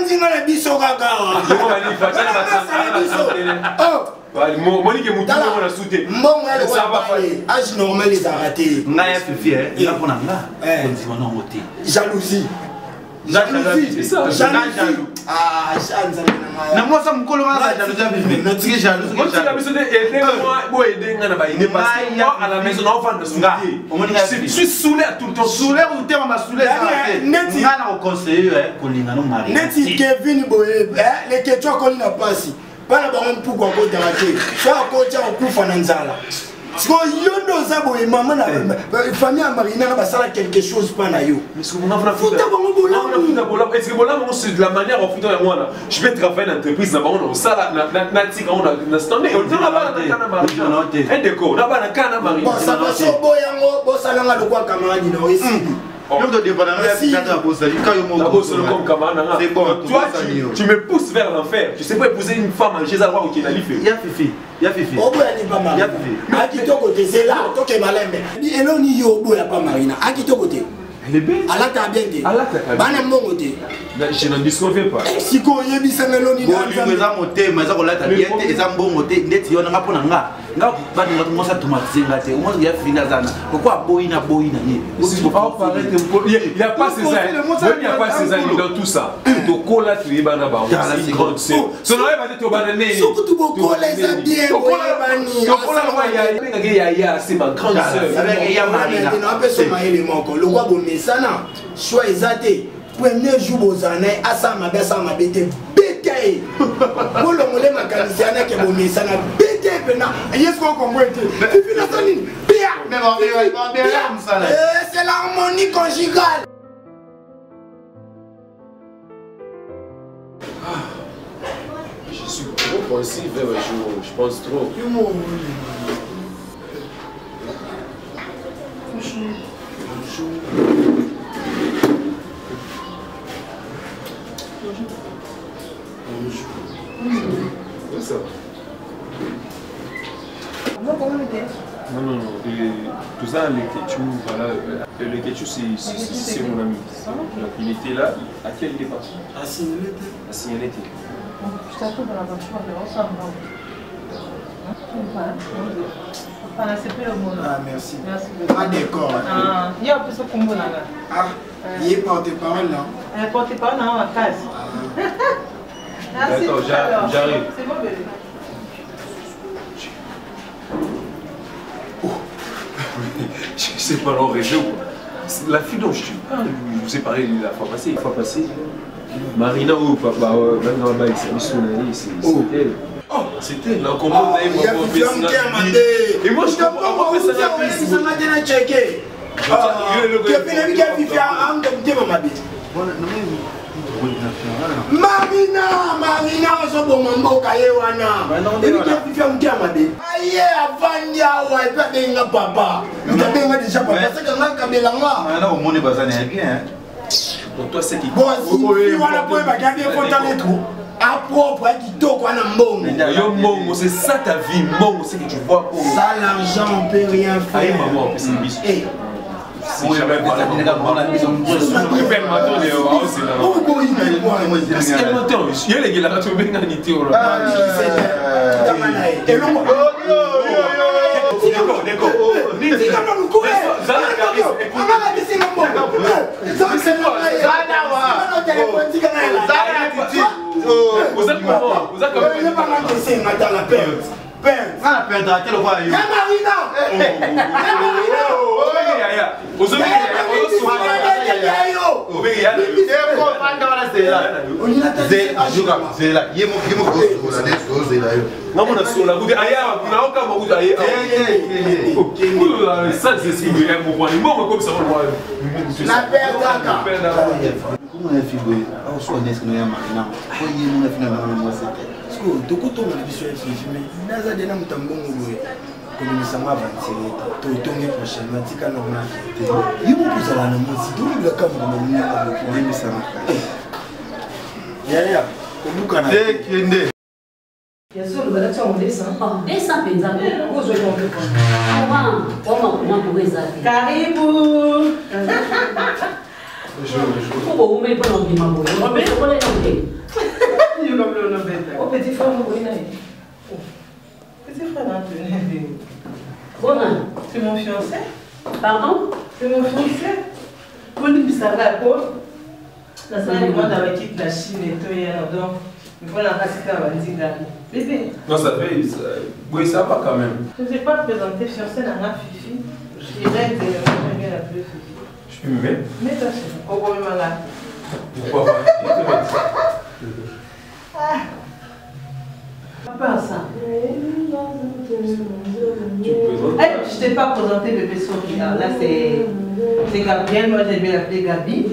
nzinga la biso kaka
moi qui moutou on a sauté
mbongo elle ça va faire âge normal les arrêter
ngaya fifi il a pona nga on dit mon nom ôté
jalousie
c'est ça
jaloux ah chanza
na moi ça mukolo nga jalousie na tiki jalousie
moi tu la besoin d'aider moi bo aider nga na ba ine parce que moi à la maison on va de souder je suis saoulé tout le temps
saoulé ou te ma saoulé ça nga na conseiller kolinga no mari
neti Kevin boye les questions qu'on n'a pas si pas la bango pourquoi ko daraté soit ko tia okufa na nzala siko yondo zabo e maman na famille Marina na basala quelque chose pas na yo
mais ce qu'on a fait futa bango bola est-ce que bola c'est de la manière en futa moi là je vais travailler dans l'entreprise na bango na sala na tika on a standé on t'a pas na Marina et déco na ba na kana Marina
bon ça va so boyango bo sala nga lokwa camarade na ici
toi, tu me pousses vers l'enfer. Tu sais pas épouser une femme chez elle qui est nalifée.
Il y a Fifi. Il y a Fifi.
Oh, il pas Marina. À qui ton côté, c'est là, toi qui es malin. Et là, il n'y a pas Marina. À qui ton côté?
Elle est belle.
Allah t'a bien dit.
Allah t'a bien dit.
Banam mon côté.
Je n'en disconviens pas.
Si quoi, il y a des meloni.
Bon, il y a des motés, mais ça, on l'a bien dit. Et ça, bon moté. Net, il y en a pas. nga baninga tomosa tomatiser nga te omosa ya fina zana pourquoi boyina ni
il y a pas ces années il y a pas ces années dans tout ça to kola tu ibana ba aussi grande sœur so no eba te obana ne
surtout tu kola ça bien
to kola wa ya c'est ma grande sœur
avec ya marina
non apeso maele moko le kwa bomesana choix ezate premier jour bozana asa mabete bete pour le molé makanisiana ke bomesana bete pena est-ce qu'on comprend tu finis ça ni c'est l'harmonie conjugale.
Je suis trop pensif, je pense trop. Ça. Non, tout ça, le ketchup, voilà. Le ketchup, c'est mon ami. Donc, il était là. À quel départ? À Signaleté.
Je t'attends dans la voiture, on s'en va. C'est plus le mot.
Ah, merci.
Merci.
Ah, d'accord.
Il y a un peu ce combo là.
Ah, il est porte-parole là.
Porte-parole dans ma case.
D'accord, j'arrive.
C'est bon, bébé.
Je sais pas leur réseau. La fille dont je vous ai parlé la fois passée. Marina ou papa, même dans la bague, c'est elle. Oh, c'est elle. Là, comment on a eu et moi, je comprends pas ça.
Ça m'a déjà checké. Marina ozobomoka ye wana ebikefifia mutiamade aye avandi awa epabenga papa ikabenga déjà papa sekanga kabelanga
omoni bazani ya bien
pour toi c'est qui
wana po ebaki bien fotale trop à propre à kitoko wana mbongo
yo mbongo c'est ça ta vie mbongo c'est que tu vois
ça l'argent on peut rien faire
aye maman c'est bis
si jamais vous avez des gars dans la maison
je préfère m'attendre au cinéma parce que maintenant il y a les gars là tu veux bien niter ou là et non
C'est mon fiancé.
Pardon?
C'est mon fiancé. Pour lui, ça va quoi? La semaine où on a quitté la Chine et tout, donc il faut la raciner à Bandigari. Bébé.
Non, ça fait. Oui, ça va quand même.
Je ne sais pas présenter fiancé dans la Fifi. Je dirais que j'aime bien la plus Fifi.
Je peux me mettre?
Mets-toi chez moi. Au bout de ma là.
Pourquoi pas?
Pas ça. Je t'ai pas présenté bébé Sophie. Là, c'est Gabriel. Moi, j'ai bien l'appeler Gabi.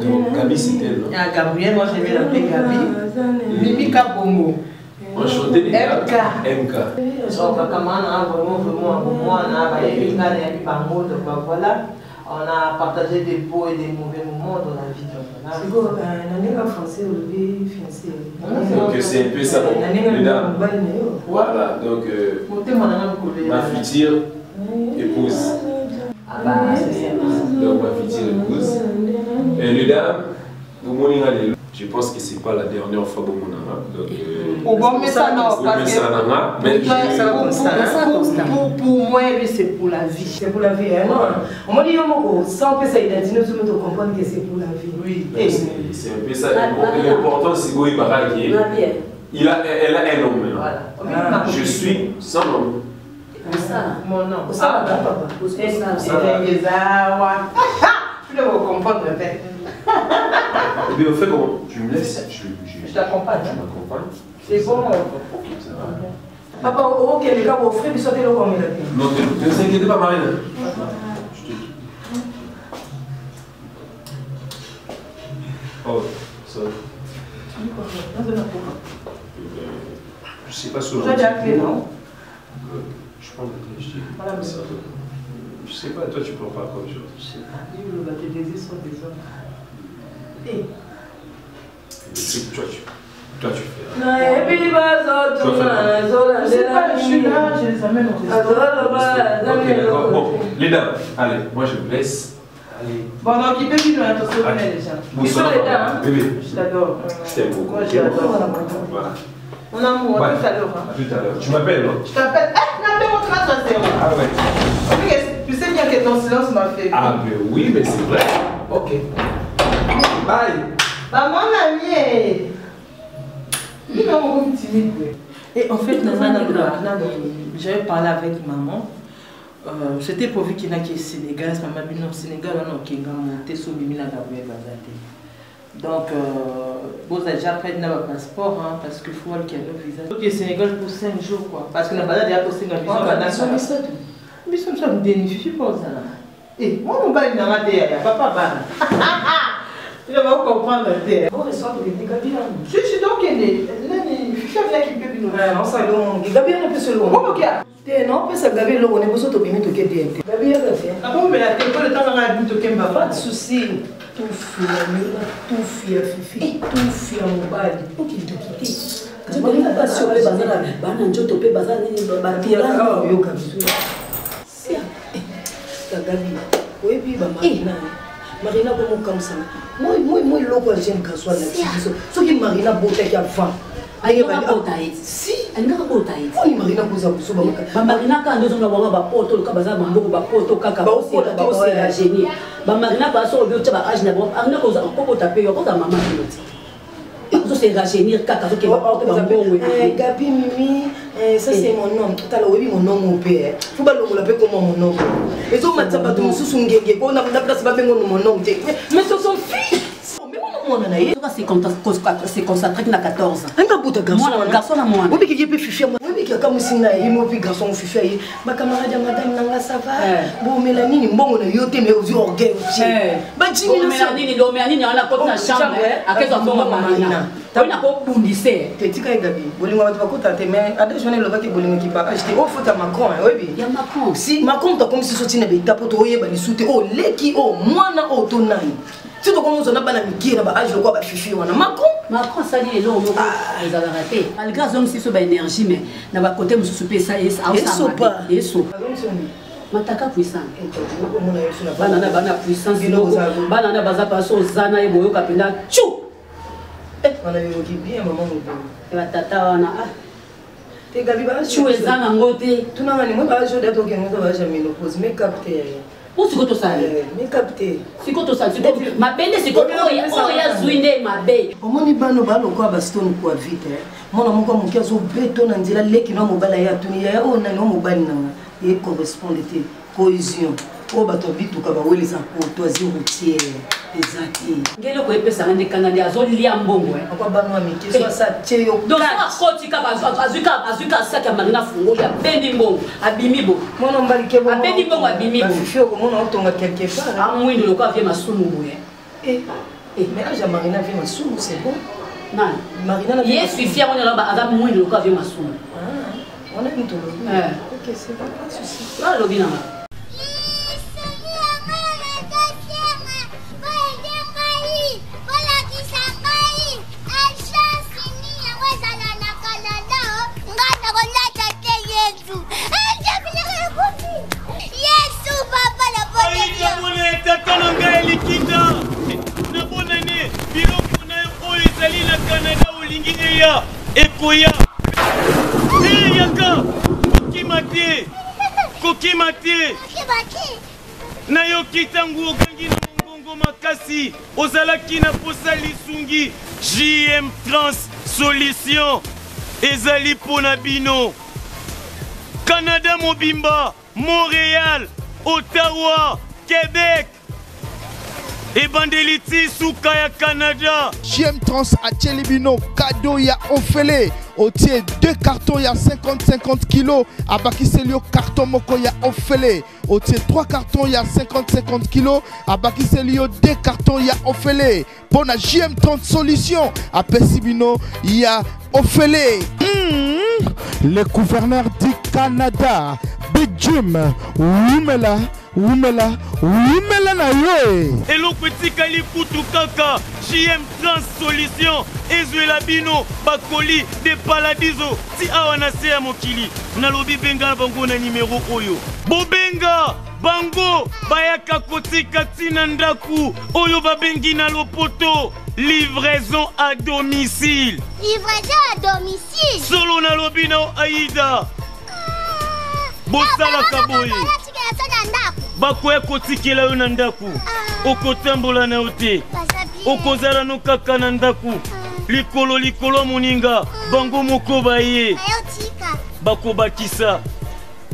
Donc, Gabi, c'est elle, non?
Ah, Gabriel, moi, j'ai bien l'appeler Gabi. Mimika Bongo.
Enchanté, les gars.
MK. Voilà. On a partagé des beaux et des mauvais moments dans la vie.
C'est quoi? Un français ou le fiancé?
Donc c'est un peu ça, mesdames. Voilà, donc ma future épouse. Donc ma future épouse. Et les dames, je pense que c'est pas la dernière fois bon
au bon mais ça non parce que pour moi c'est pour la vie.
C'est pour la vie, hein? Non. On m'a dit sans que ça identifie, nous devons comprendre que c'est pour la vie.
Oui. C'est un peu ça. L'important c'est que elle a un nom maintenant. Je suis son nom.
Mon nom. Papa. Tu dois comprendre un peu.
Eh bien, on fait comment? Tu me laisses?
Je t'accompagne.
Tu m'accompagnes?
C'est bon.
Ok, ça va.
Papa, ok, les gars, vous offrez, puis sautez le comme il a dit.
Non, ne vous inquiétez pas, Marine. Oh, ça. Je sais pas sur.
Tu as déjà appelé, non?
Je prends la clé, je sais pas, toi tu prends pas comme chose.
Je sais pas, lui, il va te désirer sur des hommes.
Toi tu fais.
Je sais pas, je suis là, je les amène au restaurant.
Ok, d'accord. Bon, les dames, allez, moi je vous laisse. Allez.
Bon, donc il peut venir à ton souvenir déjà. Ils sont les dames.
Bébé.
Je t'adore.
Je t'aime beaucoup.
Moi je l'adore.
Voilà.
Mon amour, à tout à l'heure.
À tout à l'heure. Tu m'appelles, non?
Je t'appelle. N'appelle mon trace à zéro.
Ah ouais.
Tu sais bien que ton silence m'a fait.
Ah, mais oui, mais c'est vrai. Ok. Bye.
Bah, mon ami. Il est vraiment timide. Et en fait, j'avais parlé avec maman. C'était pour qu'il y ait qui Sénégal. Maman dit non, Sénégal, on a qui a monté sur Bimina Gabriel Bazate. Donc, bon, déjà après, il n'a pas de passeport, hein, parce qu'il faut qu'il y ait un visa. Donc, le Sénégal pour 5 jours, quoi. Parce que la balade a posté un visa. Mais ça me bénéficie pas, ça. Et moi, mon bal, il n'a pas de papa, tu vas comprendre.
On ressort de Gabi là.
Je suis donc aidé. Je suis là qui peut nous faire.
Non, ça donc. Gabi est un peu seul.
Comment qu'il y a?
Non, mais ça Gabi là, on est besoin de bien te quitter. Gabi est là.
Ah bon, mais la téléphone, le temps on a vu que
pas de souci. Tout fier, Fifi, tout fier mon bal. Ok, te quitter. Je ne vais pas sur les bazar. Bananjo topé bazar ni barbier là. Yo Gabi. Si. Gabi. Oui, puis Marina. Marina comme comme ça. Moi loko j'aime quand soit là. Ce qui Marina beauté qui a faim.
Aïe ba botaï. Si, elle n'a pas botaï.
On Marina posa kusuba.
Ba Marina quand nous on va ba poto ka bazar mambo ba poto kaka ba c'est la génie. Ba Marina pas sur le ba âge na ba. Arna ko za ko taper yo ko za maman qui c'est rajeunir kaka so ke ba poto ba bongo.
Gabi Mimi, ça c'est mon nom. Tout à l'heure oui mon nom mon père. Faut pas le l'appeler comme mon nom. Et so matsa ba tout sous ngenge ko na place ba bengo mon nom. Mais ce sont filles.
C'est concentré na 14 ans.
Un garçon garçon
moi garçon na moi.
Oui qui peut fifi moi. Oui qui a comme singa et moi puis garçon fifi. Ma camarade madame nanga ça va. Bon Mélanie mbongo na yote mais aux orgueil aussi. Ba jimi
na Mélanie on a côté na chambre à quel moment Marina. Tu na ko bundise.
Petit ka Gabi. Bolingo ba ko tante mais à des journées le va que bolingo qui pas acheter au foot à Macron oui.
Ya Macron.
Si Macron ta comme si sorti na be tapo to yeba ni soute oh leki oh mwana autonami. Si tu commences à pas la ba âge quoi ba fifi wana
Macron ça dit les hommes ils ont raté malgré hommes si so ba énergie mais na ba côté mususu pe ça et ça et ça mataka puissant bana puissance bana baza pas so zana e boyo kapenda chou
on a eu bien maman
et tata wana
te Gabi ba
chou ezana ngote
tunanga ni mo ba jo dato ke ngo ba jamais no pose mais capter.
Où c'est que tu sais?
Mais capté.
C'est que tu sais? Ma belle, c'est que tu as zouiné ma belle.
Au moins, il y a quoi baston quoi vite. Mon amour comme qui a zo béton en disant les qui n'ont mobile ya tuni ya on a no mobile na et correspondait cohésion. Oh bato bitu ka ba weli sa courtoisie routière. Exacti.
Ngelo ko epesa ngende kanali azoli ambongo
akwa banwa miki so sa cheyo
donc so kotika azuka saka Marina fungo ya bendi mbongo abimi bo
mono mbali ke bo
abendi mbongo abimi bo
fio ko mono otonga quelque part
amwindi lokwa vient masumu boye
mais âge Marina vient masumu c'est bon
non Marina yes fier on là adam mwindi lokwa vient masumu
on a une tolo OK c'est pas de souci
là lobina
Tata na ngai likita na bonane biloko na oyo ezali na kana
mateya ekoya yaka kokima te nayoki ntango okangi na mongongo makasi ozalaki na posa lisungi. JM Trans Solution ezali mpona bino. Canada mobimba, Montréal, Ottawa, Québec. Ebandeliti suka ya Canada.
JM Trans a Tchelibino, cadeau ya Ofele. Otie 2 cartons ya 50-50 kilos. Abakiselio carton moko ya Ofele. Otie 3 cartons ya 50-50 kilos. Abakiselio 2 cartons ya Ofele. Pona JM Trans Solution. A Pesibino ya Ofele. Le gouverneur du Canada, Big Jim, Wumela na yo.
Eloko etikali kutu kaka. JM Trans Solution ezwela bino bakoli de Paladizo ti awa na se ya mokili. Nalobi benga na bango na numero oyo. Bobenga bango bayaka kotika tina ndaku oyo babengi na lopoto. Livraison à domicile.
Livraison à domicile.
Solo nalobi na Aïda. Bosala kaboye. Bakoya kotikela yo na ndaku. Okotambola na yo te. Okozala no kaka na ndaku. Likolo moninga. Bango moko baye. Bakobakisa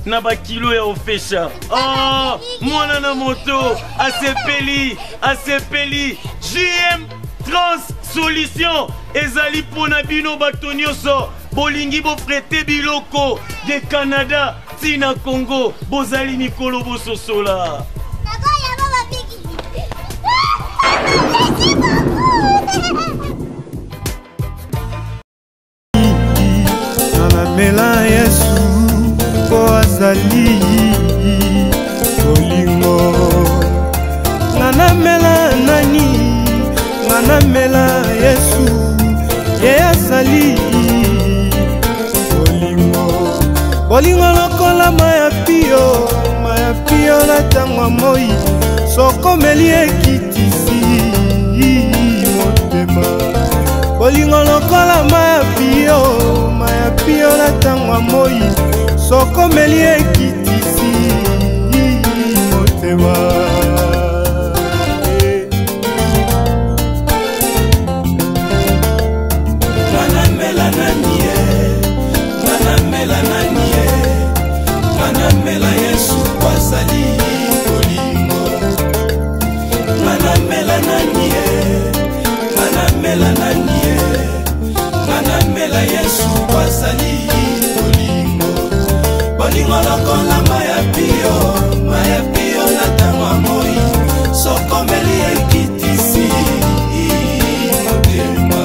na bakilo ya ofesha. Mwana na moto. Asepeli. JM Trans Solution ezali pona bino bato nyonso bolingi bofrete biloko de Canada tina Congo bozali mikolo bososola.
Nanamela Yesu po azali bolingo. Nanamela nani? Nanamela Yesu ye azali bolingo lokola maya pio na ntango moi sokomeli ekitisi motema. Bolingo lokola maya pio na ntango moi sokomeli ekitisi motema.
Manamela Yesu kwasali bolingo. Manamela Yesu kwasali bolingo. Bolingo lokola maya pio na tangwa moi sokomeli ekitisi motema.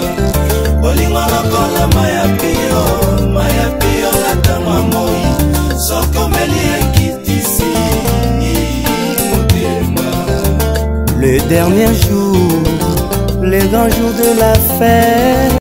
Bolingo lokola maya pio na tangwa moi sokomeli ekitisi motema.
Le dernier jour, le grand jour de la fête.